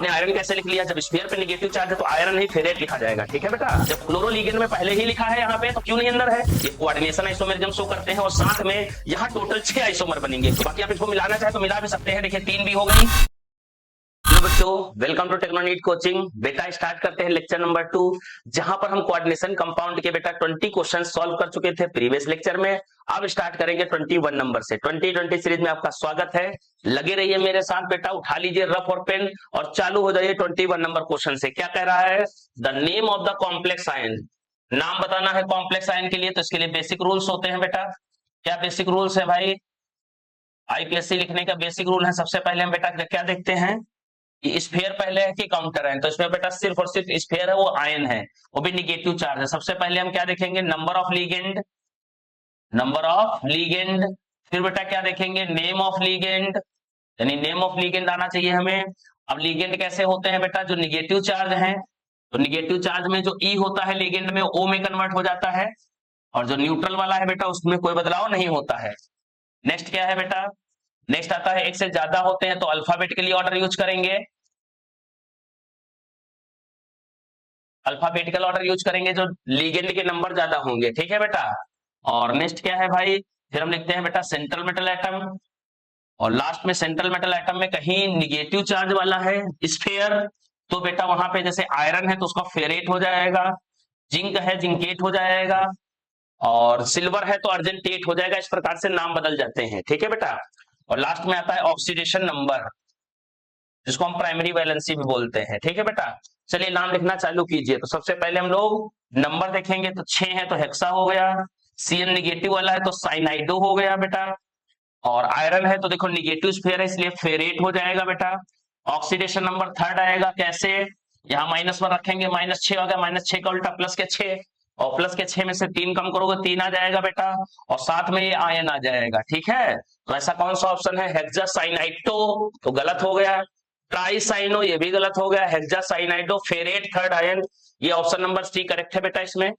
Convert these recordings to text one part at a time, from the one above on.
आपने आयरन कैसे लिख लिया, जब स्फीयर पे नेगेटिव चार्ज है तो आयरन ही फेरेट लिखा जाएगा, ठीक है बेटा। जब क्लोरो लिगेंड में पहले ही लिखा है यहाँ पे तो क्यों नहीं अंदर है, ये कोऑर्डिनेशन आइसोमेरिज्म शो करते हैं और साथ में यहाँ टोटल 6 आइसोमर बनेंगे। तो बाकी आप इसको मिलाना चाहे तो मिला भी सकते हैं, देखिए 3 भी हो गई। हेलो बच्चों, वेलकम टू टेक्नोनीट कोचिंग। बेटा स्टार्ट करते हैं लेक्चर नंबर 2, जहां पर हम कोऑर्डिनेशन कंपाउंड के बेटा 20 क्वेश्चन सॉल्व कर चुके थे प्रीवियस लेक्चर में। अब स्टार्ट करेंगे 21 नंबर से। 2020 सीरीज में आपका स्वागत है, लगे रहिए मेरे साथ बेटा। उठा लीजिए रफ और पेन और चालू हो जाइए 21 नंबर क्वेश्चन से। क्या कह रहा है, the name of the complex ion, नाम बताना है कॉम्प्लेक्स आयन के लिए। तो इसके लिए बेसिक रूल्स होते हैं बेटा। क्या बेसिक रूल्स है भाई, आईपीएससी लिखने का बेसिक रूल है। सबसे पहले हम बेटा क्या देखते हैं, स्फीयर पहले है कि काउंटर आयन। तो इसमें बेटा सिर्फ और सिर्फ स्फीयर है, वो आयन है, वो भी निगेटिव चार्ज है। सबसे पहले हम क्या देखेंगे, number of ligand, number of ligand. फिर बेटा क्या देखेंगे, नेम ऑफ लीगेंड, यानी नेम ऑफ लीगेंड आना चाहिए हमें। अब लीगेंड कैसे होते हैं बेटा, जो निगेटिव चार्ज है, तो निगेटिव चार्ज में जो ई होता है लीगेंड में, ओ में कन्वर्ट हो जाता है, और जो न्यूट्रल वाला है बेटा उसमें कोई बदलाव नहीं होता है। नेक्स्ट क्या है बेटा, नेक्स्ट आता है एक से ज्यादा होते हैं तो अल्फाबेटिकली ऑर्डर यूज करेंगे, अल्फाबेटिकल ऑर्डर यूज करेंगे जो लीगेंड के नंबर ज्यादा होंगे, ठीक है बेटा। और नेक्स्ट क्या है भाई, फिर हम लिखते हैं बेटा सेंट्रल मेटल एटम, और लास्ट में सेंट्रल मेटल एटम में कहीं निगेटिव चार्ज वाला है स्फीयर, तो बेटा वहां पे जैसे आयरन है तो उसका फेरेट हो जाएगा, जिंक है जिंकेट हो जाएगा, और सिल्वर है तो अर्जेंटेट हो जाएगा। इस प्रकार से नाम बदल जाते हैं, ठीक है बेटा। और लास्ट में आता है ऑक्सीडेशन नंबर, जिसको हम प्राइमरी वैलेंसी भी बोलते हैं, ठीक है बेटा। चलिए नाम लिखना चालू कीजिए। तो सबसे पहले हम लोग नंबर देखेंगे, तो 6 है तो हेक्सा हो गया, सीएन निगेटिव वाला है तो साइनाइडो हो गया बेटा, और आयरन है तो देखो निगेटिव स्फीयर है इसलिए फेरेट हो जाएगा बेटा। ऑक्सीडेशन नंबर थर्ड आएगा, कैसे, यहाँ -1 रखेंगे, -6 हो गया, -6 का उल्टा प्लस के 6, और प्लस के 6 में से 3 कम करोगे 3 आ जाएगा बेटा, और साथ में ये आयन आ जाएगा, ठीक है। तो ऐसा कौन सा ऑप्शन है, हेक्सासाइनाइडो, तो गलत हो गया। ट्राइसाइनो, ये भी गलत हो गया। हेक्सासाइनाइडो फेरेट थर्ड आयन, ये ऑप्शन नंबर सी करेक्ट है बेटा इसमें।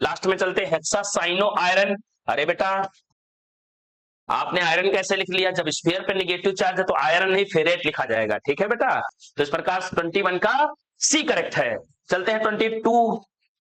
लास्ट में चलते हेक्सासाइनो आयरन। अरे बेटा आपने आयरन कैसे लिख लिया, जब स्फीयर पे नेगेटिव चार्ज है तो आयरन नहीं फेरेट लिखा जाएगा, ठीक है बेटा। तो इस प्रकार 21 का सी करेक्ट है। चलते हैं 22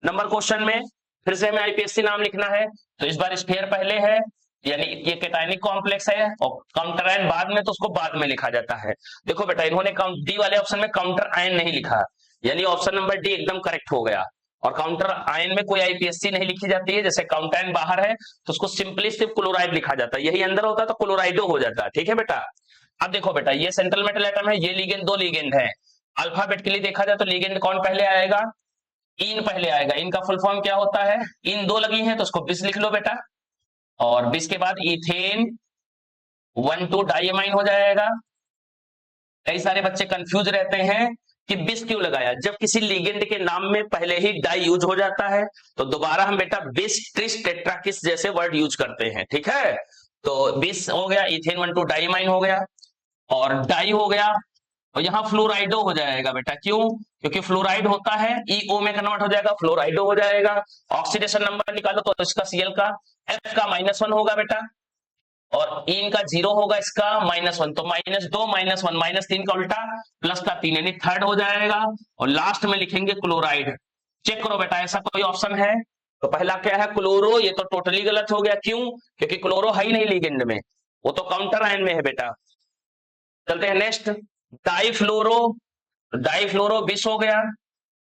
नंबर क्वेश्चन में। फिर से हमें आईपीएससी नाम लिखना है, तो इस बार स्फीयर पहले है, यानी ये कैटायनिक कॉम्प्लेक्स है, और काउंटर आयन बाद में, तो उसको बाद में लिखा जाता है। देखो बेटा इन्होंने डी वाले ऑप्शन में काउंटर आयन नहीं लिखा, यानी ऑप्शन नंबर डी एकदम करेक्ट हो गया। और काउंटर आयन में कोई आईपीएससी नहीं लिखी जाती है, जैसे काउंटर आयन बाहर है तो उसको सिंपली सिर्फ क्लोराइड लिखा जाता है, यही अंदर होता है तो क्लोराइडो हो जाता है, ठीक है बेटा। अब देखो बेटा ये सेंट्रल मेटल एटम है, ये लीगेंड, 2 लीगेंड है। अल्फाबेट के लिए देखा जाए तो लीगेंड कौन पहले आएगा, इन पहले आएगा। इनका फुल फॉर्म क्या होता है, इन 2 लगी है तो उसको बिस लिख लो बेटा, और बिस के बाद इथेन 1,2 डाइएमाइन हो जाएगा। कई सारे बच्चे कंफ्यूज रहते हैं कि बिस क्यों लगाया, जब किसी लिगेंड के नाम में पहले ही डाई यूज हो जाता है तो दोबारा हम बेटा बिस ट्रिस टेट्राकिस जैसे वर्ड यूज करते हैं, ठीक है। तो बिस हो गया, इथेन 1,2 डाइएमाइन हो गया, और डाई हो गया, और यहाँ फ्लोराइडो हो जाएगा बेटा। क्यों, क्योंकि फ्लोराइड होता है ईओ में कन्वर्ट हो जाएगा, फ्लोराइडो हो जाएगा। ऑक्सीडेशन नंबर निकालो तो इसका सीएल का एफ का -1 होगा बेटा, और इन का 0 होगा, इसका -1, तो -2 -1 -3 का उल्टा प्लस का 3, यानी थर्ड हो जाएगा। और लास्ट में लिखेंगे क्लोराइड। चेक करो बेटा ऐसा कोई ऑप्शन है, तो पहला क्या है क्लोरो, ये तो टोटली गलत हो गया। क्यों, क्योंकि क्लोरो है ही नहीं लिगेंड में, वो तो काउंटर आयन में है बेटा। चलते हैं नेक्स्ट, डाईफ्लोरो, डाईफ्लोरो बिस हो गया,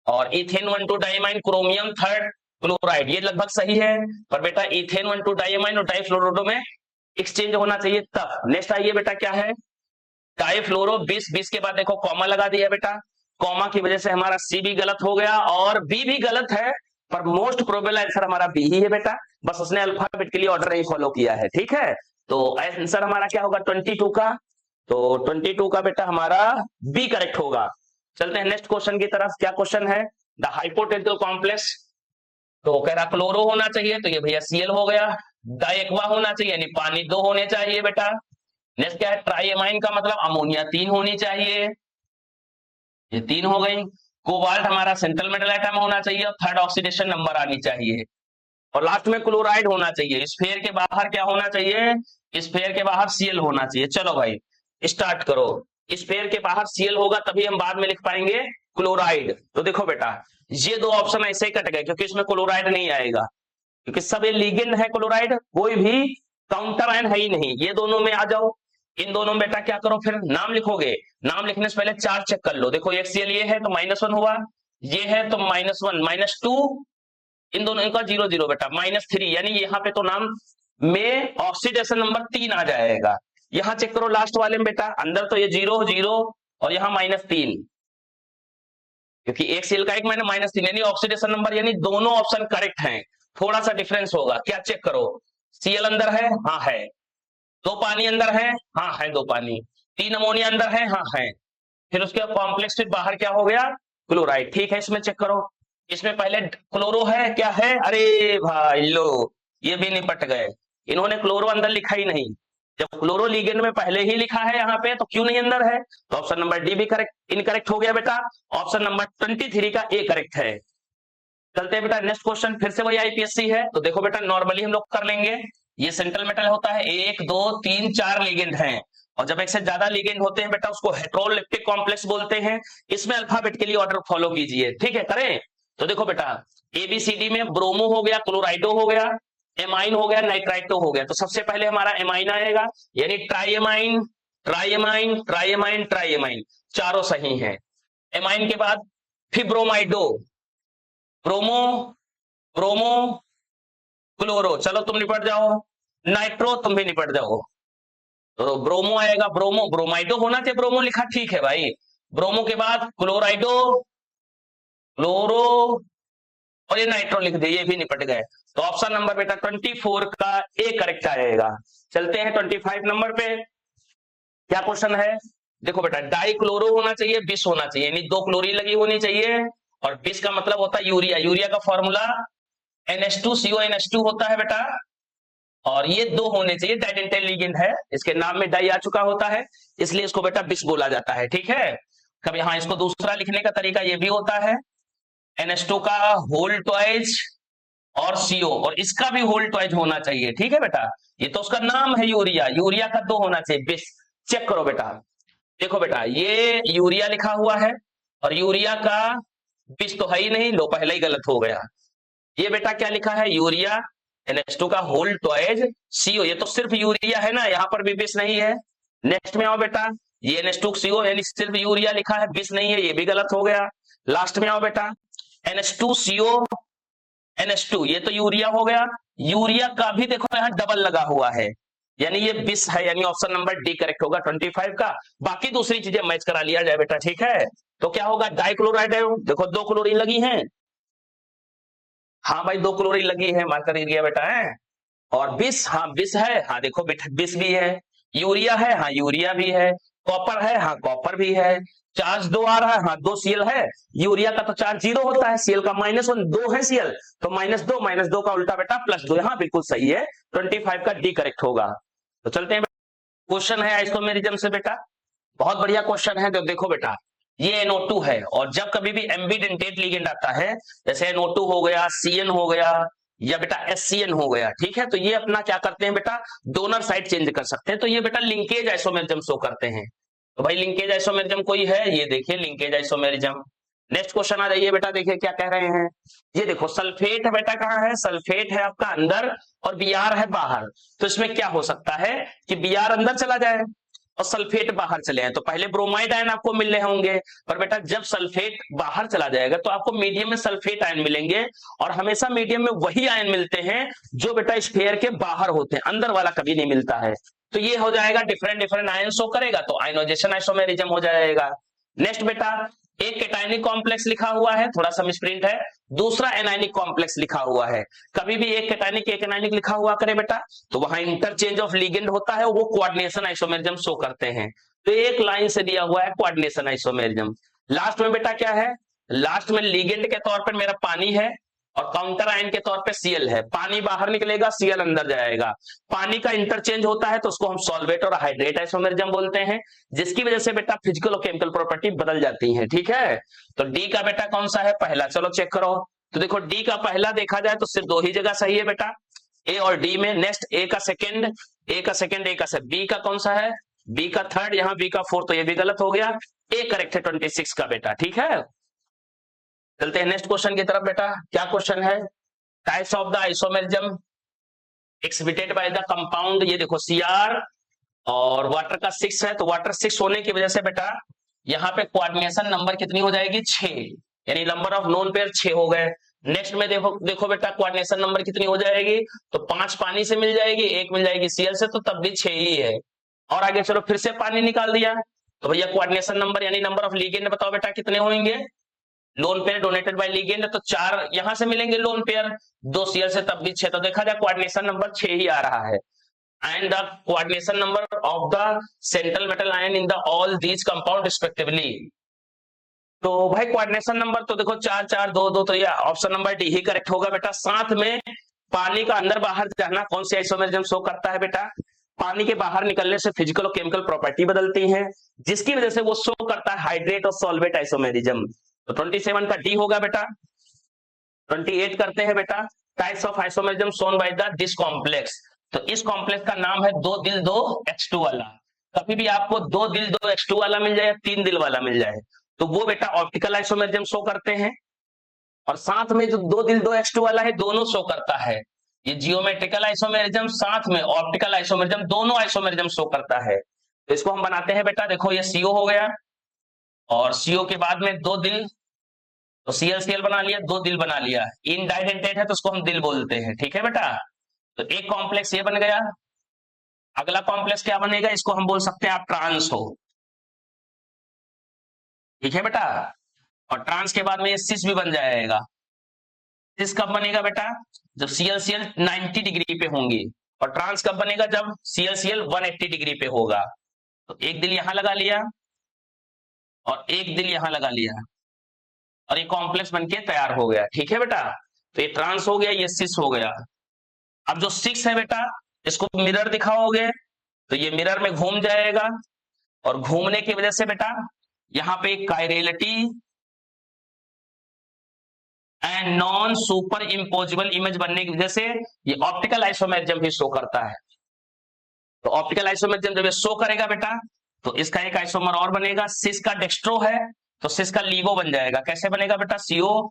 और ethane 1,2 diamine chromium third chloride, ये लगभग सही है, पर बेटा इथेन 1,2 डाइमाइन और डाईफ्लोरो में एक्सचेंज होना चाहिए तब। नेक्स्ट आइए बेटा क्या है, डाईफ्लोरो बिस, बिस के बाद देखो कॉमा लगा दिया बेटा, कॉमा की वजह से हमारा सी भी गलत हो गया, और बी भी गलत है, पर मोस्ट प्रोबेबल आंसर हमारा बी ही है बेटा, बस उसने अल्फाबेट के लिए ऑर्डर नहीं फॉलो किया है, ठीक है। तो आंसर हमारा क्या होगा 22 का, तो 22 का बेटा हमारा बी करेक्ट होगा। चलते हैं नेक्स्ट क्वेश्चन की तरफ। क्या क्वेश्चन है, द हाइपोथेटिकल कॉम्प्लेक्स, तो कह रहा क्लोरो होना चाहिए, तो ये भैया सीएल हो गया। डाइएक्वा होना चाहिए, यानी पानी 2 होने चाहिए बेटा। नेक्स्ट क्या है, ट्राइएमाइन का मतलब अमोनिया 3 होनी चाहिए, ये 3 हो गई। कोबाल्ट हमारा सेंट्रल मेटल एटम होना चाहिए, और थर्ड ऑक्सीडेशन नंबर आनी चाहिए, और लास्ट में क्लोराइड होना चाहिए। स्फीयर के बाहर क्या होना चाहिए, स्फीयर के बाहर सीएल होना चाहिए। चलो भाई स्टार्ट करो। इस पेयर के बाहर Cl होगा तभी हम बाद में लिख पाएंगे क्लोराइड। तो देखो बेटा ये दो ऑप्शन ऐसे ही कट गए क्योंकि इसमें क्लोराइड नहीं आएगा, क्योंकि सब ये लिगेंड है क्लोराइड, कोई भी काउंटर आयन है ही नहीं। ये दोनों में आ जाओ, इन दोनों में बेटा क्या करो, फिर नाम लिखोगे। नाम लिखने से पहले चार्ज चेक कर लो। देखो HCl ये है तो -1 हुआ, ये है तो -1 -2, इन दोनों का 0 0 बेटा -3, यानी यहाँ पे तो नाम में ऑक्सीडेशन नंबर 3 आ जाएगा। यहाँ चेक करो लास्ट वाले में बेटा, अंदर तो ये 0 0 और यहाँ -3, क्योंकि एक सेल का एक मैंने -3 यानी ऑक्सीडेशन नंबर, यानी दोनों ऑप्शन करेक्ट हैं। थोड़ा सा डिफरेंस होगा, क्या चेक करो, Cl अंदर है, हाँ है, 2 पानी अंदर है, हाँ है 2 पानी, 3 अमोनिया अंदर है, हाँ है, फिर उसके बाद कॉम्प्लेक्स फिर बाहर क्या हो गया, क्लोराइड। ठीक है, इसमें चेक करो, इसमें पहले क्लोरो है, क्या है, अरे भाई लो ये भी निपट गए, इन्होंने क्लोरो अंदर लिखा ही नहीं। जब क्लोरो लिगेंड में पहले ही लिखा है यहाँ पे तो क्यों नहीं अंदर है, तो ऑप्शन नंबर डी भी करेक्ट इनकरेक्ट हो गया बेटा, ऑप्शन नंबर 23 का ए करेक्ट है। चलते हैं बेटा नेक्स्ट क्वेश्चन, फिर से वही आईपीएससी है। तो देखो बेटा नॉर्मली हम लोग कर लेंगे, ये सेंट्रल मेटल होता है, 1 2 3 4 लिगेंड हैं, और जब एक से ज्यादा लिगेंड होते हैं बेटा उसको हेटेरोलिप्टिक कॉम्प्लेक्स बोलते हैं। इसमें अल्फाबेट के लिए ऑर्डर फॉलो कीजिए, ठीक है, करें। तो देखो बेटा एबीसीडी में ब्रोमो हो गया, क्लोराइडो हो गया, एमाइन हो गया, नाइट्राइटो हो गया। तो सबसे पहले हमारा एमाइन आएगा, यानी ट्राइएमाइन ट्राइएमाइन ट्राइएमाइन ट्राइएमाइन, चारों सही हैं। एमाइन के बाद फिर ब्रोमाइडो, ब्रोमो ब्रोमो क्लोरो, चलो तुम निपट जाओ, नाइट्रो तुम भी निपट जाओ। तो ब्रोमो आएगा, ब्रोमो ब्रोमाइडो होना चाहिए, ब्रोमो लिखा ठीक है भाई, ब्रोमो के बाद क्लोराइडो क्लोरो और ये नाइट्रो लिख दिए, ये भी निपट गए। तो ऑप्शन नंबर बेटा 24 का ए करेक्ट आएगा। चलते हैं 25 नंबर पे, क्या क्वेश्चन है, देखो बेटा डाई क्लोरो होना चाहिए, बिस होना चाहिए, यानी 2 क्लोरीन लगी होनी चाहिए, और बिस का मतलब होता है यूरिया, यूरिया का फॉर्मूला NH2CONH2 होता है बेटा, और ये 2 होने चाहिए, डाइडेंटल लिगेंड है, इसके नाम में डाई आ चुका होता है, इसलिए इसको बेटा बिस बोला जाता है, ठीक है। कभी हाँ इसको दूसरा लिखने का तरीका ये भी होता है, NH2 का होल ट्वाइस और CO, और इसका भी होल ट्वाइस होना चाहिए, ठीक है बेटा, ये तो उसका नाम है यूरिया, यूरिया का 2 होना चाहिए, बिस। चेक करो बेटा, देखो बेटा ये यूरिया लिखा हुआ है और यूरिया का बिस तो है ही नहीं, लो पहले ही गलत हो गया। ये बेटा क्या लिखा है, यूरिया NH2 का होल ट्वाइस CO, ये तो सिर्फ यूरिया है ना, यहाँ पर भी बिस नहीं है। नेक्स्ट में आओ बेटा, ये NH2CO यानी सिर्फ यूरिया लिखा है, बिस नहीं है, ये भी गलत हो गया। लास्ट में आओ बेटा, NH2CO NH2, ये तो यूरिया हो गया, यूरिया का भी देखो यहाँ डबल लगा हुआ है, यानी ये बिस है, यानी ऑप्शन नंबर डी करेक्ट होगा 25 का। बाकी दूसरी चीजें मैच करा लिया जाए बेटा, ठीक है। तो क्या होगा, डाइक्लोराइड है, देखो 2 क्लोरीन लगी हैं, हाँ भाई 2 क्लोरीन लगी है, मार्कर एरिया बेटा है, और बिस, हाँ बिस है, हाँ देखो बेटा बिस भी है, यूरिया है, हाँ यूरिया भी है, कॉपर है, हाँ कॉपर भी है, चार्ज 2 आ रहा है, हाँ 2 Cl है, यूरिया का तो चार्ज 0 होता है, Cl का -1, 2 है Cl, तो -2 का उल्टा बेटा +2, हाँ बिल्कुल सही है, 25 का डी करेक्ट होगा। तो चलते हैं, क्वेश्चन है आइसोमेरिज्म से बेटा, बहुत बढ़िया क्वेश्चन है। तो देखो बेटा ये NO2 है, और जब कभी भी एम्बिडेंटेट लिगेंड आता है, जैसे NO2 हो गया, CN हो गया, या बेटा SCN हो गया, ठीक है, तो ये अपना क्या करते हैं बेटा, डोनर साइड चेंज कर सकते हैं, तो ये बेटा लिंकेज आइसोमेरिज्म शो करते हैं। तो भाई लिंकेज आइसोमेरिज्म कोई है, ये देखिए लिंकेज आइसोमेरिज्म। नेक्स्ट क्वेश्चन आ जाइए बेटा, देखिए क्या कह रहे हैं, ये देखो सल्फेट है बेटा, कहाँ है, सल्फेट है आपका अंदर और Br है बाहर। तो इसमें क्या हो सकता है कि Br अंदर चला जाए और सल्फेट बाहर चले आए, तो पहले ब्रोमाइड आयन आपको मिल रहे होंगे, पर बेटा जब सल्फेट बाहर चला जाएगा तो आपको मीडियम में सल्फेट आयन मिलेंगे, और हमेशा मीडियम में वही आयन मिलते हैं जो बेटा स्फीयर के बाहर होते हैं, अंदर वाला कभी नहीं मिलता है। तो ये हो जाएगा डिफरेंट डिफरेंट आयन शो करेगा, तो आयनोजेशन आइसोमेरिज्म हो जाएगा। नेक्स्ट बेटा एक कैटायनिक कॉम्प्लेक्स लिखा हुआ है, थोड़ा सा मिसप्रिंट है, दूसरा एनायनिक कॉम्प्लेक्स लिखा हुआ है। कभी भी एक कैटायनिक एक एनायनिक लिखा हुआ करे बेटा तो वहां इंटरचेंज ऑफ लिगेंड होता है, वो कोऑर्डिनेशन आइसोमेरिज्म शो करते हैं। तो एक लाइन से दिया हुआ है कोऑर्डिनेशन आइसोमेरिज्म। लास्ट में बेटा क्या है, लास्ट में लिगेंड के तौर पर मेरा पानी है और काउंटर आयन के तौर पे Cl है, पानी बाहर निकलेगा, Cl अंदर जाएगा, पानी का इंटरचेंज होता है तो उसको हम सॉल्वेट और हाइड्रेट आइसोमेरिज्म बोलते हैं, जिसकी वजह से बेटा फिजिकल और केमिकल प्रॉपर्टी बदल जाती है, ठीक है। तो डी का बेटा कौन सा है, पहला, चलो चेक करो। तो देखो डी का पहला देखा जाए तो सिर्फ 2 ही जगह सही है बेटा, ए और डी में। नेक्स्ट ए का सेकंड, ए का सेकंड, ए का बी का कौन सा है, बी का थर्ड, यहाँ बी का फोर्थ, तो ये भी गलत हो गया। ए करेक्ट है 26 का बेटा, ठीक है। चलते हैं नेक्स्ट क्वेश्चन की तरफ बेटा। क्या क्वेश्चन है? Types of the isomerism एक्सहिबिटेड by the compound, ये देखो Cr और वाटर का 6 है, तो वाटर 6 होने की वजह से बेटा यहाँ पे कोऑर्डिनेशन नंबर कितनी हो जाएगी? 6, यानी नंबर ऑफ नोन पेयर 6 हो गए। नेक्स्ट में देखो देखो बेटा कोऑर्डिनेशन नंबर कितनी हो जाएगी? तो 5 पानी से मिल जाएगी, 1 मिल जाएगी Cl से, तो तब भी 6 ही है। और आगे चलो, फिर से पानी निकाल दिया, तो भैया कोऑर्डिनेशन नंबर यानी नंबर ऑफ लिगेंड बताओ बेटा कितने होंगे? Lone pair donated bye ligand, तो 4 यहां से मिलेंगे लोन पेयर, 2 Cl से, तब भी 6। तो देखा जाए कोऑर्डिनेशन नंबर 6 ही आ रहा है। And the coordination number of the central metal ion in the all these compound respectively. तो भाई कोऑर्डिनेशन नंबर तो देखो 4 4 2 2, तो ये ऑप्शन नंबर डी ही करेक्ट होगा बेटा। साथ में पानी का अंदर बाहर जाना कौन सी आइसोमेरिज्म शो करता है बेटा? पानी के बाहर निकलने से फिजिकल और केमिकल प्रॉपर्टी बदलती है, जिसकी वजह से वो शो करता है हाइड्रेट और सॉल्वेट आइसोमेरिज्म। तो 27 का डी होगा बेटा। 28 करते हैं बेटा। Types of isomerism shown by the this complex, तो इस कॉम्प्लेक्स का नाम है 2 दिल 2 H2 वाला। कभी भी आपको 2 दिल 2 H2 वाला मिल जाए या 3 दिल वाला मिल जाए, तो वो बेटा ऑप्टिकल आइसोमेरिज्म शो करते हैं। और साथ में जो 2 दिल 2 H2 वाला है, दोनों शो करता है। ये जियोमेट्रिकल आइसोमेरिज्म साथ में ऑप्टिकल आइसोमेरिज्म, दोनों आइसोमेरिज्म शो करता है। तो इसको हम बनाते हैं बेटा, देखो ये CO हो गया, और CO के बाद में 2 दिल, तो Cl बना लिया, 2 दिल बना लिया। इनडाइडेंटेड है तो उसको हम दिल बोलते हैं, ठीक है बेटा। तो एक कॉम्प्लेक्स ये बन गया। अगला कॉम्प्लेक्स क्या बनेगा? इसको हम बोल सकते हैं आप ट्रांस हो, ठीक है बेटा। और ट्रांस के बाद में ये सिस भी बन जाएगा। सिस कब बनेगा बेटा? जब Cl 90 डिग्री पे होंगी। और ट्रांस कब बनेगा? जब Cl 180 डिग्री पे होगा। तो एक दिल यहां लगा लिया और एक दिल यहां लगा लिया, और ये कॉम्प्लेक्स बनके तैयार हो गया, ठीक है बेटा। तो ये ट्रांस हो गया, ये सिस हो गया। अब जो 6 है बेटा, इसको मिरर दिखाओगे तो ये मिरर में घूम जाएगा, और घूमने की वजह से बेटा यहां पे कायरेलिटी and non super imposable image बनने की वजह से ये ऑप्टिकल आइसोमेरिज्म भी शो करता है। तो ऑप्टिकल आइसोमेरिज्म जब ये शो करेगा बेटा, तो इसका एक आइसोमर और बनेगा। सिस का डेक्स्ट्रो है, तो सिस का लीवो बन जाएगा। कैसे बनेगा बेटा? CO,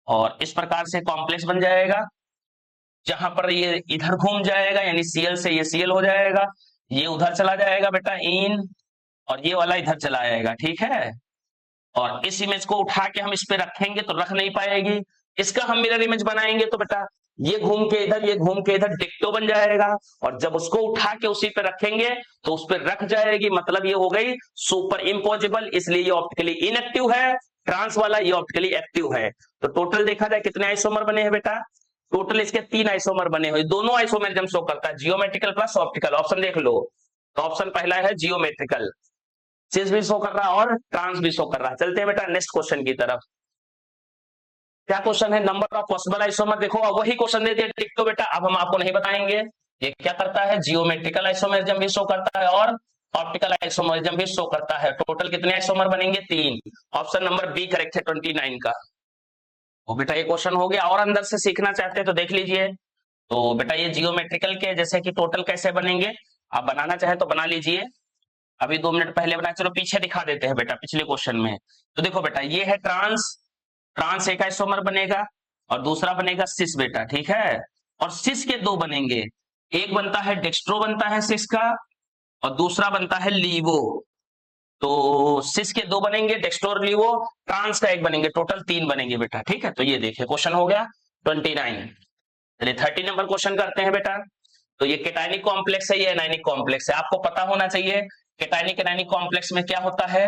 और इस प्रकार से कॉम्प्लेक्स बन जाएगा, जहां पर ये इधर घूम जाएगा, यानी Cl से ये Cl हो जाएगा, ये उधर चला जाएगा बेटा इन, और ये वाला इधर चला जाएगा, ठीक है। और इस इमेज को उठा के हम इस पे रखेंगे तो रख नहीं पाएगी। इसका हम मिरर इमेज बनाएंगे तो बेटा ये घूम के इधर, ये घूम के इधर, डिक्टो बन जाएगा। और जब उसको उठा के उसी पे रखेंगे तो उस पर रख जाएगी, मतलब ये हो गई सुपर इम्पोजिबल, इसलिए ये ऑप्टिकली इनएक्टिव है। ट्रांस वाला ये ऑप्टिकली एक्टिव है। तो टोटल देखा जाए कितने आइसोमर बने हैं बेटा? टोटल इसके 3 आइसोमर बने हुए, दोनों आइसोमेरिज्म शो करता है, जियोमेट्रिकल प्लस ऑप्टिकल। ऑप्शन देख लो, तो ऑप्शन पहला है जियोमेट्रिकल, सिस भी शो कर रहा है और ट्रांस भी शो कर रहा है। चलते हैं बेटा नेक्स्ट क्वेश्चन की तरफ। क्या क्वेश्चन है? Number of possible isomer. देखो अब वही क्वेश्चन दे दिया डिक्टो बेटा, अब हम आपको नहीं बताएंगे। ये क्या करता है? जियोमेट्रिकल आइसोमेरिज्म भी शो करता है और ऑप्टिकल आइसोमेरिज्म भी शो करता है। टोटल कितने आइसोमर बनेंगे? 3। ऑप्शन नंबर बी करेक्ट है 29 का। तो बेटा ये क्वेश्चन हो गया, और अंदर से सीखना चाहते हैं तो देख लीजिए। तो बेटा ये जियोमेट्रिकल के जैसे कि टोटल कैसे बनेंगे, आप बनाना चाहे तो बना लीजिए। अभी 2 मिनट पहले बनाया, चलो पीछे दिखा देते हैं बेटा पिछले क्वेश्चन में। तो देखो बेटा ये है ट्रांस, ट्रांस एक आइसोमर बनेगा और दूसरा बनेगा सिस बेटा, ठीक है। और सिस के 2 बनेंगे, एक बनता है डेक्स्ट्रो बनता है सिस का, और दूसरा बनता है लीवो। तो सिस के 2 बनेंगे, डेक्स्ट्रो और लीवो। ट्रांस का 1 बनेंगे, टोटल 3 बनेंगे बेटा, ठीक है। तो ये देखिए क्वेश्चन हो गया 29। चलिए 30 नंबर क्वेश्चन करते हैं बेटा। तो ये केटायनिक कॉम्प्लेक्स है, ये एनायनिक कॉम्प्लेक्स है। आपको पता होना चाहिए केटायनिक एनायनिक कॉम्प्लेक्स में क्या होता है,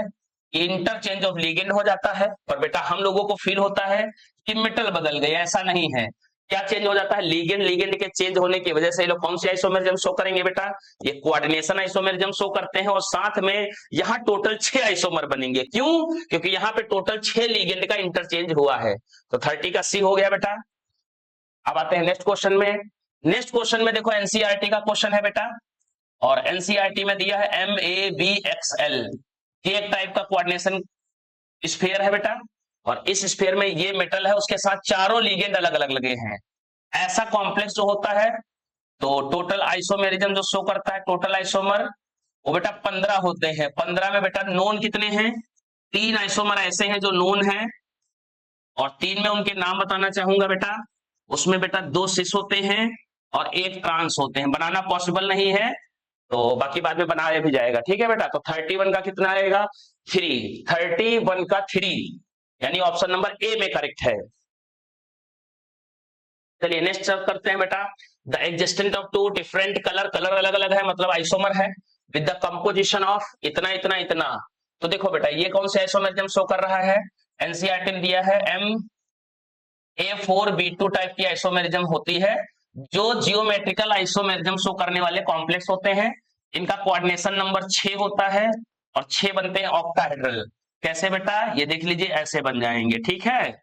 इंटरचेंज ऑफ लिगेंड हो जाता है। पर बेटा हम लोगों को फील होता है कि मेटल बदल गए, ऐसा नहीं है। क्या चेंज हो जाता है? लिगेंड, लिगेंड के चेंज होने की वजह से ये लोग कौन सी आइसोमेरिज्म शो करेंगे बेटा? ये कोऑर्डिनेशन आइसोमेरिज्म शो करते हैं। और साथ में यहाँ टोटल 6 आइसोमर बनेंगे। क्यों? क्योंकि यहाँ पे टोटल 6 लिगेंड का इंटरचेंज हुआ है। तो 30 का सी हो गया बेटा। अब आते हैं नेक्स्ट क्वेश्चन में। नेक्स्ट क्वेश्चन में देखो एनसीईआरटी का क्वेश्चन है बेटा, और एनसीईआरटी में दिया है MAVXL। ये एक टाइप का कोऑर्डिनेशन स्फीयर है बेटा, और इस स्फीयर में ये मेटल है, उसके साथ चारों लिगेंड अलग अलग लगे हैं। ऐसा कॉम्प्लेक्स जो होता है, तो टोटल आइसोमेरिज्म जो शो करता है, टोटल आइसोमर वो बेटा 15 होते हैं। 15 में बेटा नोन कितने हैं? 3 आइसोमर ऐसे हैं जो नोन है, और 3 में उनके नाम बताना चाहूंगा बेटा। उसमें बेटा 2 सिस होते हैं और 1 ट्रांस होते हैं। बनाना पॉसिबल नहीं है, तो बाकी बाद में बनाया भी जाएगा, ठीक है बेटा। तो 31 का कितना आएगा? 3। 31 का 3, यानी ऑप्शन नंबर ए में करेक्ट है। चलिए नेक्स्ट अब करते हैं बेटा। The existent of two different colour, colour अलग अलग है मतलब आइसोमर है, विद द कंपोजिशन ऑफ इतना इतना इतना। तो देखो बेटा ये कौन से आइसोमरिज्म शो कर रहा है? एनसीईआरटी ने दिया है MA4B2 टाइप की आइसोमेरिज्म होती है, जो जियोमेट्रिकल आइसोमेरिज्म शो करने वाले कॉम्प्लेक्स होते हैं। इनका कोऑर्डिनेशन नंबर 6 होता है और 6 बनते हैं ऑक्टाहेड्रल। कैसे बेटा? ये देख लीजिए, ऐसे बन जाएंगे, ठीक है।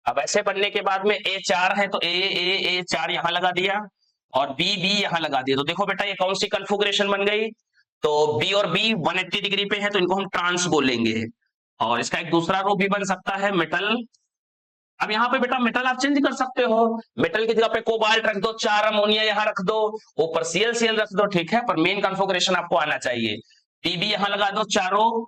अब ऐसे बनने के बाद में A4 है तो A4 यहां लगा दिया और B यहां लगा दिया। तो देखो बेटा ये कौन सी कन्फिगरेशन बन गई? तो B और B 180 डिग्री पे है तो इनको हम ट्रांस बोलेंगे। और इसका एक दूसरा रूप भी बन सकता है मेटल। अब यहाँ पे बेटा मेटल आप चेंज कर सकते हो, मेटल की जगह पे कोबाल्ट रख दो, 4 अमोनिया यहाँ रख दो, ऊपर ClCl रख दो, ठीक है। पर मेन कन्फिगरेशन आपको आना चाहिए। PB यहां लगा दो चारों,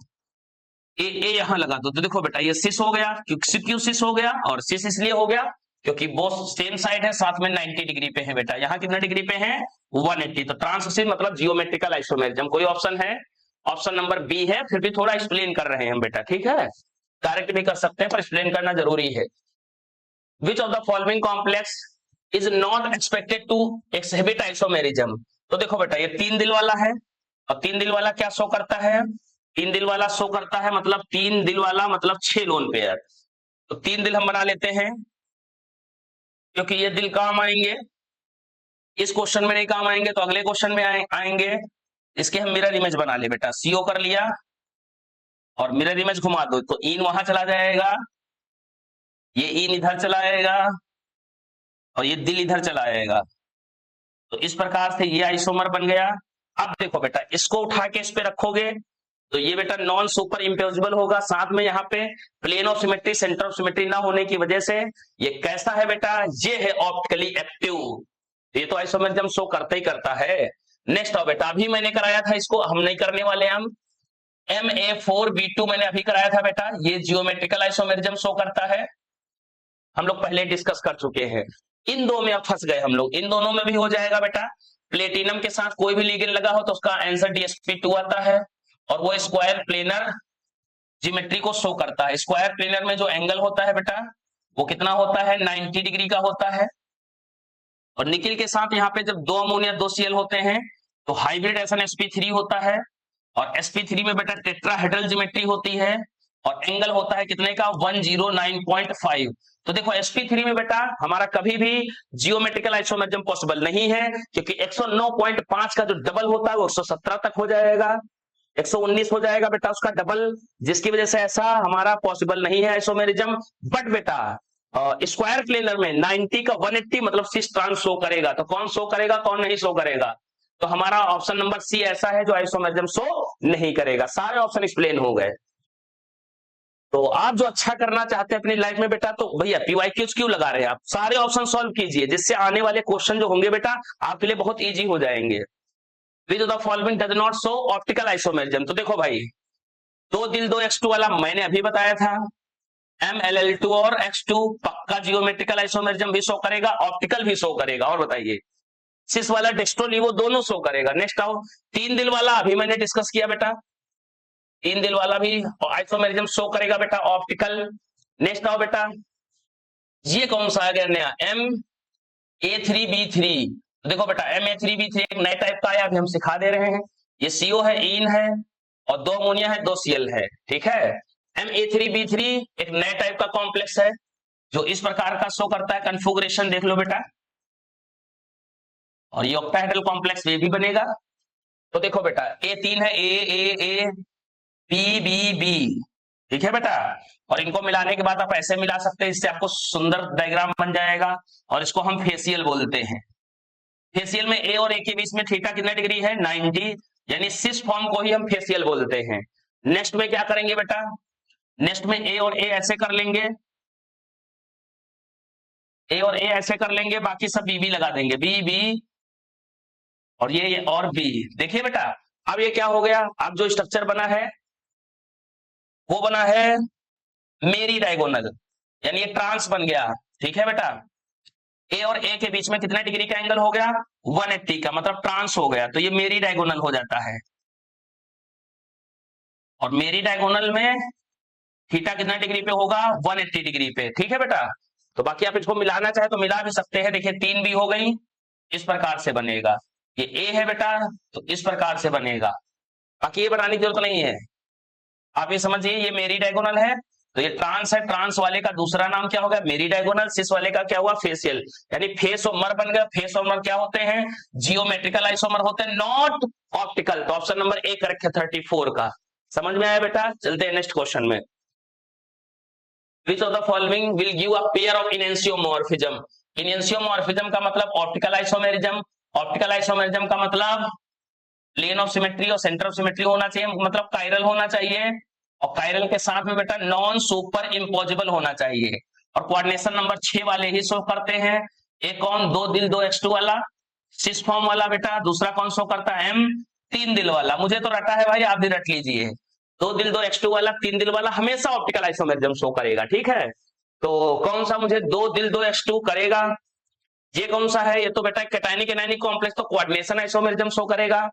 ए यहां लगा दो। तो देखो बेटा ये सिस हो गया, क्यों सिस हो गया? और सिस इसलिए हो गया क्योंकि वो सेम साइड है, साथ में 90 डिग्री पे है बेटा। यहाँ कितना डिग्री पे है? 180। तो ट्रांस मतलब जियोमेट्रिकल आइसोमेरिज्म। कोई ऑप्शन है? ऑप्शन नंबर बी है। फिर भी थोड़ा एक्सप्लेन कर रहे हैं हम बेटा, ठीक है। डायरेक्ट भी कर सकते हैं पर एक्सप्लेन करना जरूरी है। Which of the following complex is not expected to exhibit isomerism? तो देखो बेटा ये 3 दिल वाला है, और 3 दिल वाला क्या शो करता है? 3 दिल वाला शो करता है मतलब 3 दिल वाला मतलब 6 लोन पेयर। तो 3 दिल हम बना लेते हैं, क्योंकि ये दिल काम आएंगे, इस क्वेश्चन में नहीं काम आएंगे तो अगले क्वेश्चन में आएंगे। इसके हम मिरर इमेज बना ले बेटा। CO कर लिया और मिरर इमेज घुमा दो तो इन वहां चला जाएगा, ये इन इधर चला आएगा और ये दिल इधर चला आएगा। तो इस प्रकार से ये आइसोमर बन गया। अब देखो बेटा इसको उठा के इस पे रखोगे तो ये बेटा नॉन सुपर इम्पोजिबल होगा। साथ में यहाँ पे plane of symmetry, centre of symmetry ना होने की वजह से ये कैसा है बेटा? ये है ऑप्टिकली एक्टिव। ये तो आइसोमेरिज्म शो करता ही करता है। नेक्स्ट आओ बेटा, अभी मैंने कराया था, इसको हम नहीं करने वाले। हम MA4B2 मैंने अभी कराया था बेटा। ये जियोमेट्रिकल आइसोमेरिज्म शो करता है, हम लोग पहले डिस्कस कर चुके हैं। इन दो में अब फंस गए हम लोग। इन दोनों में भी हो जाएगा बेटा। प्लेटिनम के साथ कोई भी लिगेंड लगा हो तो उसका आंसर DsP2 आता है, और वो स्क्वायर प्लेनर ज्योमेट्री को शो करता है। स्क्वायर प्लेनर में जो एंगल होता है बेटा वो कितना होता है? 90 डिग्री का होता है। और निकिल के साथ यहाँ पे जब 2 अमोनिया 2 Cl होते हैं तो हाइब्रिडेशन sp3 होता है, और sp3 में बेटा टेट्राहेड्रल ज्योमेट्री होती है, और एंगल होता है कितने का? 109.5। तो देखो sp3 में बेटा हमारा कभी भी जियोमेट्रिकल आइसोमेरिज्म पॉसिबल नहीं है, क्योंकि 109.5 का जो डबल होता है वो 117 तक हो जाएगा, 119 हो जाएगा बेटा उसका डबल, जिसकी वजह से ऐसा हमारा पॉसिबल नहीं है आइसोमेरिज्म। बट बेटा स्क्वायर प्लेनर में 90 का 180 मतलब सिस ट्रांस शो करेगा। तो कौन शो करेगा, कौन नहीं शो करेगा? तो हमारा ऑप्शन नंबर सी ऐसा है जो आइसोमेरिज्म शो नहीं करेगा। सारे ऑप्शन एक्सप्लेन हो गए। तो आप जो अच्छा करना चाहते हैं अपनी लाइफ में बेटा, तो भैया PYQs क्यों लगा रहे हैं आप? सारे ऑप्शन सॉल्व कीजिए, जिससे आने वाले क्वेश्चन जो होंगे बेटा आपके लिए बहुत इजी हो जाएंगे। विच of the following does not show optical isomerism? तो देखो भाई 2 दिल 2 X2 वाला मैंने अभी बताया था। MLL2 और X2 पक्का जियोमेट्रिकल आइसोमेरिज्म भी शो करेगा, ऑप्टिकल भी शो करेगा। और बताइए सिस वाला डेक्स्ट्रोलीवो दोनों शो करेगा। नेक्स्ट आओ 3 दिल वाला, अभी मैंने डिस्कस किया बेटा, 3 दिल वाला भी आइसोमेरिज्म शो करेगा बेटा, ऑप्टिकल। नेक्स्ट आओ बेटा, ये कौन सा आ गया नया? MA3B3। देखो बेटा MA3B3 एक नए टाइप का आया, अभी हम सिखा दे रहे हैं। ये CO है, इन है, और 2 अमोनिया है, 2 Cl है, ठीक है। MA3B3 एक नए टाइप का कॉम्प्लेक्स है जो इस प्रकार का शो करता है। कन्फिगरेशन देख लो बेटा, और ये ऑक्टाहेड्रल कॉम्प्लेक्स ये भी बनेगा। तो देखो बेटा A3 है, A B B B, ठीक है बेटा। और इनको मिलाने के बाद आप ऐसे मिला सकते हैं, इससे आपको सुंदर डायग्राम बन जाएगा, और इसको हम फेसियल बोलते हैं। फेसियल में A और A के बीच में थीटा कितना डिग्री है? 90, यानी सिस फॉर्म को ही हम फेसियल बोलते हैं। नेक्स्ट में क्या करेंगे बेटा? नेक्स्ट में A और A ऐसे कर लेंगे, A और A ऐसे कर लेंगे, बाकी सब BB लगा देंगे, BB और ये और B। देखिए बेटा अब ये क्या हो गया, अब जो स्ट्रक्चर बना है वो बना है मेरी डायगोनल, यानी ये ट्रांस बन गया। ठीक है बेटा, ए और ए के बीच में कितने डिग्री का एंगल हो गया, 180 का, मतलब ट्रांस हो गया, तो ये मेरी डायगोनल हो जाता है। और मेरी डायगोनल में थीटा कितना डिग्री पे होगा, 180 डिग्री पे। ठीक है बेटा, तो बाकी आप इसको मिलाना चाहे तो मिला भी सकते हैं। देखिए 3 भी हो गई, इस प्रकार से बनेगा। ये ए है बेटा, तो इस प्रकार से बनेगा, बाकी ये बनाने की जरूरत नहीं है। आप ये समझिए, ये मेरी डायगोनल है, तो ये ट्रांस है, ट्रांस वाले का दूसरा नाम क्या होगा, मेरी डायगोनल। सिस वाले का क्या हुआ, फेसियल, यानी फेस और मर बन गया। फेस और मर क्या होते हैं, जियोमेट्रिकल आइसोमर होते हैं, नॉट ऑप्टिकल। तो ऑप्शन नंबर ए करेक्ट है 34 का। समझ में आया बेटा, चलते हैं नेक्स्ट क्वेश्चन में। Which of the following will give a pair of enantiomorphism? enantiomorphism का मतलब ऑप्टिकल आइसोमेरिज्म। ऑप्टिकल आइसोमेरिज्म का मतलब प्लेन ऑफ सिमेट्री और सेंटर ऑफ सिमेट्री होना चाहिए, मतलब कायरल होना चाहिए, और कायरल के साथ में बेटा नॉन सुपर इम्पोजिबल होना चाहिए। और कोऑर्डिनेशन नंबर 6 वाले ही शो करते हैं। एक कौन, 2 दिल 2 x2 वाला सिस फॉर्म वाला बेटा, दूसरा कौन शो करता है, m 3 दिल वाला। मुझे तो रटा है भाई, आप भी रट लीजिए। 2 दिल 2 x2 वाला 3 दिल वाला हमेशा ऑप्टिकल आइसोमेरिज्म शो करेगा। ठीक है, तो कौन सा मुझे 2 दिल 2 x2 करेगा, ये कौन सा है, ये तो बेटा कैटायनिक एनायनिक कॉम्प्लेक्स, तो कोऑर्डिनेशन आइसोमेरिज्म शो करेगा,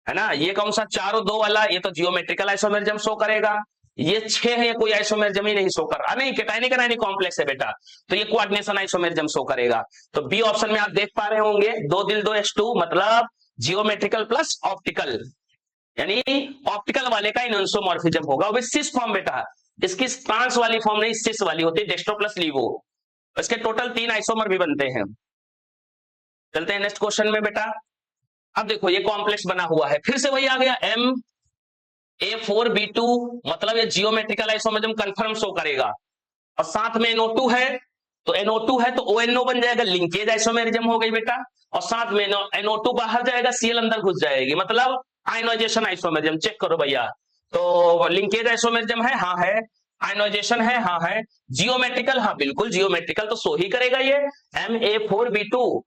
है ना। ये कौन सा 4 और 2 वाला, ये तो जियोमेट्रिकल आइसोमेरिज्म शो करेगा। ये 6 है, ये कोई आइसोमेरिज्म ही नहीं शो कर रहा, नहीं कैटायनिक एनायनिक कॉम्प्लेक्स है बेटा, तो ये कोऑर्डिनेशन आइसोमेरिज्म शो करेगा। तो बी ऑप्शन में आप देख पा रहे होंगे, 2 दिल 2 x2 मतलब जियोमेट्रिकल प्लस ऑप्टिकल, यानी ऑप्टिकल वाले का एनांटियोमॉर्फिज्म होगा। वो सिस फॉर्म बेटा, इसकी ट्रांस वाली फॉर्म नहीं, सिस वाली होती है, डेक्स्ट्रो प्लस लीवो। इसके टोटल 3 आइसोमर भी बनते हैं। चलते हैं नेक्स्ट क्वेश्चन में बेटा। अब देखो ये कॉम्प्लेक्स बना हुआ है, फिर से वही आ गया MA4B2, मतलब ये जियोमेट्रिकल आइसोमेरिज्म कंफर्म शो करेगा। और साथ में NO2 है, तो NO2 है तो ONO बन जाएगा, लिंकेज आइसोमेरिज्म हो गई बेटा। और साथ में NO2 बाहर जाएगा, Cl अंदर घुस जाएगी, मतलब आयनोइजेशन आइसोमेरिज्म। चेक करो भैया, तो लिंकेज आइसोमेरिज्म है, हाँ है। आयनोइजेशन है, हाँ है। जियोमेट्रिकल, हाँ बिल्कुल जियोमेट्रिकल, तो शो ही करेगा ये। MA4B2,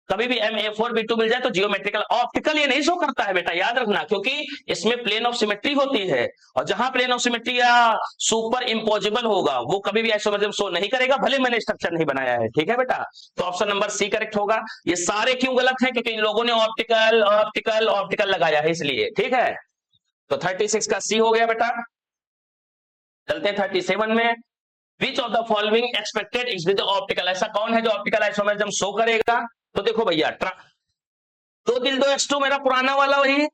कभी भी MA4B2 मिल जाए तो जियोमेट्रिकल। ऑप्टिकल ये नहीं शो करता है बेटा, याद रखना, क्योंकि इसमें प्लेन ऑफ सिमेट्री होती है, और जहां प्लेन ऑफ सिमेट्री या सुपर इम्पोजिबल होगा वो कभी भी आइसोमेरिज्म शो नहीं करेगा, भले मैंने स्ट्रक्चर नहीं बनाया है। ठीक है बेटा, तो ऑप्शन नंबर सी करेक्ट होगा। ये सारे क्यों गलत है, क्योंकि इन लोगों ने ऑप्टिकल ऑप्टिकल ऑप्टिकल लगाया है, इसलिए। ठीक है, तो 36 का सी हो गया बेटा। चलते हैं 37 में। विच of the following expected is with optical, ऐसा कौन है जो ऑप्टिकल आइसोमेरिज्म शो करेगा। तो देखो भैया, 2 दिल 2 x2 मेरा पुराना वाला, वही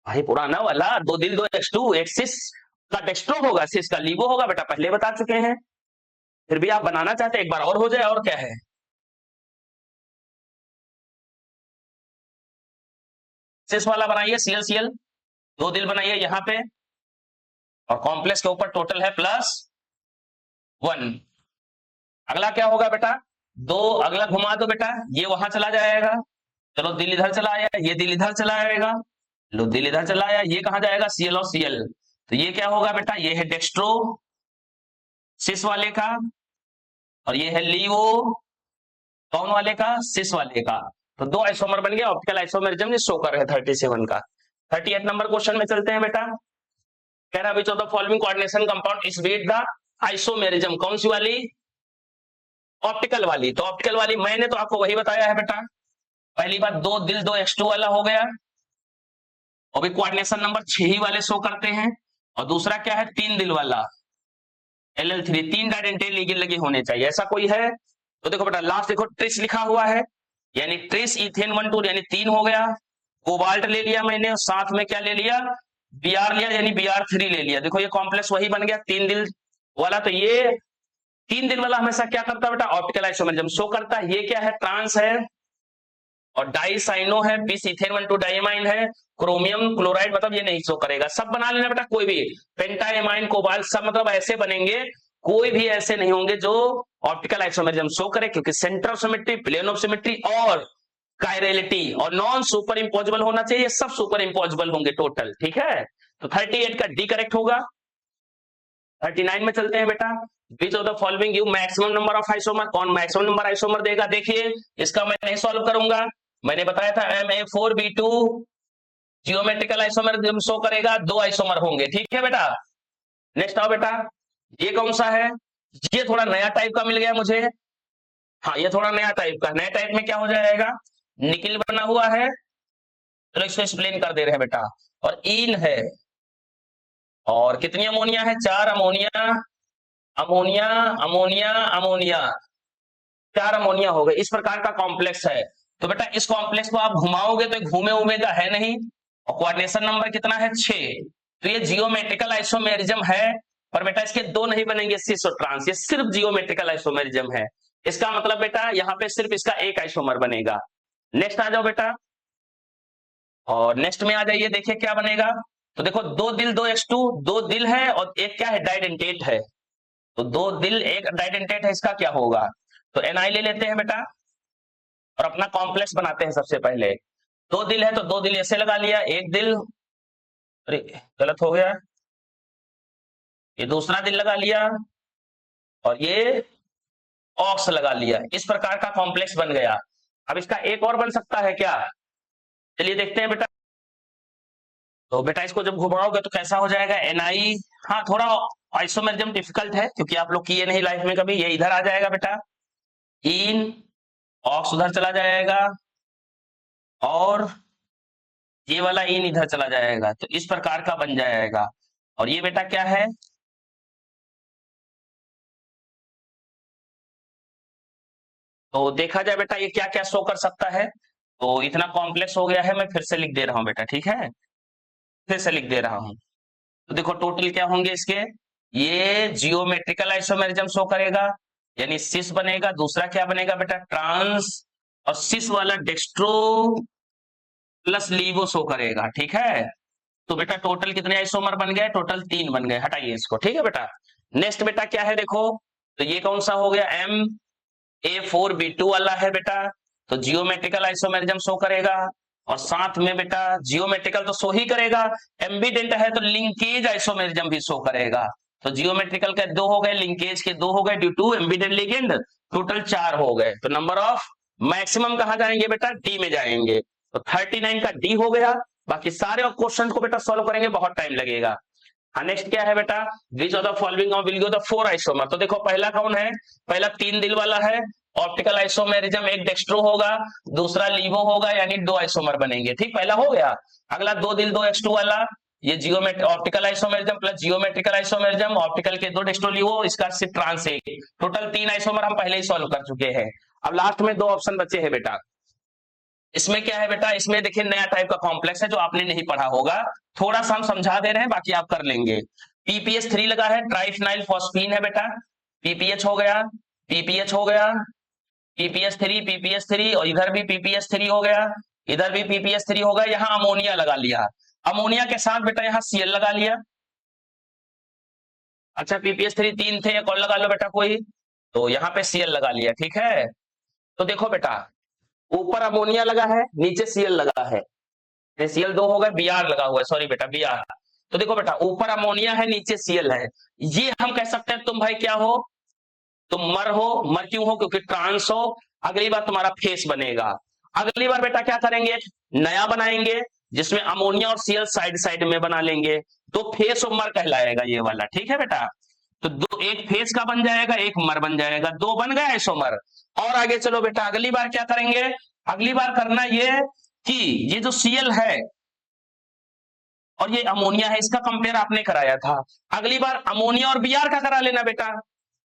भाई पुराना वाला 2 दिल 2 x2, एक्सिस का डेक्स्ट्रो होगा, सिस का लीवो होगा बेटा, पहले बता चुके हैं। फिर भी आप बनाना चाहते हैं, एक बार और हो जाए, और क्या है। सिस वाला बनाइए, CL 2 दिल बनाइए यहां पे, और कॉम्प्लेक्स के ऊपर टोटल है +1। अगला क्या होगा बेटा, 2 अगला घुमा दो बेटा, ये वहां चला जाएगा, चलो दिल इधर चला आया, ये दिल इधर चला आएगा, लो दिल इधर चला आया, ये कहां जाएगा, Cl और Cl। तो ये क्या होगा बेटा, ये है डेक्स्ट्रो सिस वाले का, और ये है लीवो कौन वाले का, सिस वाले का। तो 2 आइसोमर बन गया, ऑप्टिकल आइसोमेरिज्म शो कर रहे हैं 37 का। 38 नंबर क्वेश्चन में चलते हैं बेटा। कह रहा विच of the following coordination compound is with the isomerism, कौन सी वाली, ऑप्टिकल वाली। तो ऑप्टिकल वाली मैंने तो आपको वही बताया है बेटा। पहली बात 2 दिल 2 x2 वाला हो गया, और भी कोऑर्डिनेशन नंबर 6 ही वाले शो करते हैं। और दूसरा क्या है, 3 दिल वाला LL3, 3 डाइडेंटल लीगेल लगे होने चाहिए, ऐसा कोई है। तो देखो बेटा लास्ट देखो ट्रिस लिखा हुआ है, यानी ट्रिस इथेन 1 2, यानी 3 हो गया। कोबाल्ट ले लिया मैंने, और साथ में क्या ले लिया, Br लिया, यानी Br3 ले लिया। देखो ये कॉम्प्लेक्स वही बन गया 3 दिल वाला। तो ये 3 दिल वाला हमेशा क्या करता है बेटा, ऑप्टिकल आइसोमेरिज्म शो करता है। ये क्या है, ट्रांस है, और डाइसाइनो है, बीस इथेन 1 2 डाइमाइन है, क्रोमियम क्लोराइड, मतलब ये नहीं शो करेगा। सब बना लेना बेटा, कोई भी पेंटाएमाइन कोबाल्ट सब मतलब ऐसे बनेंगे, कोई भी ऐसे नहीं होंगे जो ऑप्टिकल आइसोमेरिज्म शो करे, क्योंकि centre of symmetry, plane of symmetry और कायरलिटी और नॉन सुपर इम्पोजिबल होना चाहिए, सब सुपर इम्पोजिबल होंगे टोटल। ठीक है, तो 38 का डी करेक्ट होगा। 39 में चलते हैं बेटा। विच of the following give maximum number of isomer, कौन मैक्सिमम नंबर आइसोमर देगा। देखिए इसका मैं नहीं सॉल्व करूंगा, मैंने बताया था MA4B2 जियोमेट्रिकल आइसोमरिज्म शो करेगा, 2 आइसोमर होंगे। ठीक है बेटा, नेक्स्ट आओ बेटा, ये कौन सा है? ये थोड़ा नया टाइप का मिल गया मुझे। हाँ, ये थोड़ा नया टाइप का, नया टाइप में क्या हो जाएगा? निकिल बना हुआ है, चलो इसको एक्सप्लेन कर दे रहे हैं बेटा। और इन है, और कितनी अमोनिया है? 4 ammonia, ammonia, ammonia, ammonia, 4 ammonia हो गए। इस प्रकार का कॉम्प्लेक्स है। तो बेटा इस कॉम्प्लेक्स को आप घुमाओगे तो घूमे उमे का है नहीं, और कोऑर्डिनेशन नंबर कितना है? 6। तो ये जियोमेट्रिकल आइसोमेरिज्म है, पर बेटा इसके 2 नहीं बनेंगे सिस और ट्रांस, ये सिर्फ जियोमेट्रिकल आइसोमेरिज्म है। इसका मतलब बेटा यहाँ पे सिर्फ इसका एक आइसोमर बनेगा। नेक्स्ट आ जाओ बेटा, और नेक्स्ट में आ जाइए, देखिए क्या बनेगा। तो देखो 2 दिल 2 H2, 2 दिल है और एक क्या है? डाइडेंटेट है। तो 2 दिल एक डाइडेंटेट है, इसका क्या होगा? तो Na ले लेते हैं बेटा और अपना कॉम्प्लेक्स बनाते हैं। सबसे पहले 2 दिल है तो 2 दिल ऐसे लगा लिया, एक दिल, अरे गलत हो गया, ये दूसरा दिल लगा लिया और ये ऑक्स लगा लिया। इस प्रकार का कॉम्प्लेक्स बन गया। अब इसका एक और बन सकता है क्या? चलिए देखते हैं बेटा। तो बेटा इसको जब घुमाओगे तो कैसा हो जाएगा? Na, हाँ थोड़ा आइसोमेरिज्म डिफिकल्ट है क्योंकि आप लोग किए नहीं लाइफ में कभी। ये इधर आ जाएगा बेटा, इन ऑक्स उधर चला जाएगा और ये वाला इन इधर चला जाएगा। तो इस प्रकार का बन जाएगा। और ये बेटा क्या है? तो देखा जाए बेटा ये क्या क्या शो कर सकता है। तो इतना कॉम्प्लेक्स हो गया है, मैं फिर से लिख दे रहा हूं बेटा, ठीक है, फिर से लिख दे रहा हूं। तो देखो टोटल क्या होंगे इसके, ये जियोमेट्रिकल आइसोमेरिज्म शो करेगा, यानी सिस बनेगा। दूसरा क्या बनेगा बेटा? ट्रांस, और सिस वाला डेक्स्ट्रो प्लस लीवो शो करेगा। ठीक है, तो बेटा टोटल कितने आइसोमर बन गए? टोटल 3 बन गए। हटाइए इसको, ठीक है बेटा। नेक्स्ट बेटा क्या है देखो, तो ये कौन सा हो गया? MA4B2 वाला है बेटा। तो जियोमेट्रिकल आइसोमेरिज्म शो करेगा, और साथ में बेटा जियोमेट्रिकल तो शो ही करेगा, एम्बिडेंट है तो लिंकेज आइसोमेरिज्म भी शो करेगा। तो जियोमेट्रिकल के 2 हो गए, लिंकेज के 2 हो गए, due to ambident ligand, total 4 हो गए। तो नंबर ऑफ मैक्सिमम कहां जाएंगे बेटा? डी में जाएंगे। तो 39 का डी हो गया। बाकी सारे क्वेश्चन को बेटा सॉल्व करेंगे, बहुत टाइम लगेगा। हाँ, नेक्स्ट क्या है बेटा? विच of the following will give the 4 isomer. तो देखो पहला कौन है? पहला 3 दिल वाला है, ऑप्टिकल आइसोमेरिज्म, एक डेक्स्ट्रो होगा, दूसरा लीवो होगा, यानी 2 आइसोमर बनेंगे। ठीक, पहला हो गया। अगला 2 दिल 2 H2 वाला, ये geometric optical isomerism plus geometrical isomerism, optical के 2 डेक्स्ट्रो लीवो, इसका सिर्फ ट्रांस एक, टोटल 3 आइसोमर हम पहले ही सॉल्व कर चुके हैं। अब लास्ट में 2 ऑप्शन बचे हैं बेटा। इसमें क्या है बेटा? इसमें देखिए नया टाइप का कॉम्प्लेक्स है जो आपने नहीं पढ़ा होगा, थोड़ा सा हम समझा दे रहे हैं, बाकी आप कर लेंगे। PPH3 लगा है, ट्राइफिनाइल फॉस्फीन है बेटा, PPH हो गया, PPH हो गया, PPH3, PPH3, और इधर भी PPH3 हो गया, इधर भी PPH3 हो गया। यहाँ अमोनिया लगा लिया, अमोनिया के साथ बेटा यहाँ Cl लगा लिया। अच्छा PPH3 3 थे, एक और लगा लो बेटा कोई, तो यहाँ पे Cl लगा लिया। ठीक है, तो देखो बेटा ऊपर अमोनिया लगा है, नीचे Cl लगा है, Cl 2 हो गए, Br लगा हुआ है, सॉरी बेटा Br। तो देखो बेटा ऊपर अमोनिया है, नीचे Cl है, ये हम कह सकते हैं तुम भाई क्या हो? तुम मर हो। मर क्यों हो? क्योंकि ट्रांस हो। अगली बार तुम्हारा फेस बनेगा। अगली बार बेटा क्या करेंगे? नया बनाएंगे जिसमें अमोनिया और Cl साइड साइड में बना लेंगे, तो फेस और मर कहलाएगा ये वाला। ठीक है बेटा, तो दो, एक फेस का बन जाएगा, एक मर बन जाएगा, 2 बन गए आइसोमर। और आगे चलो बेटा, अगली बार क्या करेंगे? अगली बार करना ये कि ये जो Cl है और ये अमोनिया है, इसका कंपेयर आपने कराया था, अगली बार अमोनिया और Br का करा लेना बेटा,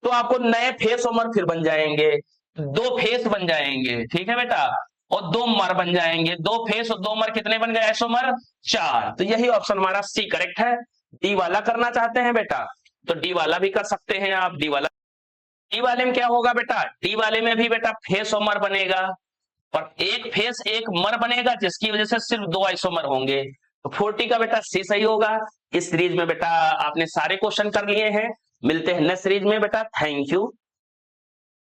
तो आपको नए फेस और मर फिर बन जाएंगे, 2 फेस बन जाएंगे। ठीक है बेटा, और 2 मर बन जाएंगे, 2 फेस और 2 मर कितने बन गए आइसोमर? 4। तो यही ऑप्शन हमारा सी करेक्ट है। डी वाला करना चाहते हैं बेटा तो डी वाला भी कर सकते हैं आप। डी वाला, डी वाले में क्या होगा बेटा? डी वाले में भी बेटा फेस और मर बनेगा, और एक फेस एक मर बनेगा, जिसकी वजह से सिर्फ 2 आइसोमर होंगे। तो 40 का बेटा सी सही होगा। इस सीरीज में बेटा आपने सारे क्वेश्चन कर लिए हैं। मिलते हैं नेक्स्ट सीरीज में बेटा। Thank you.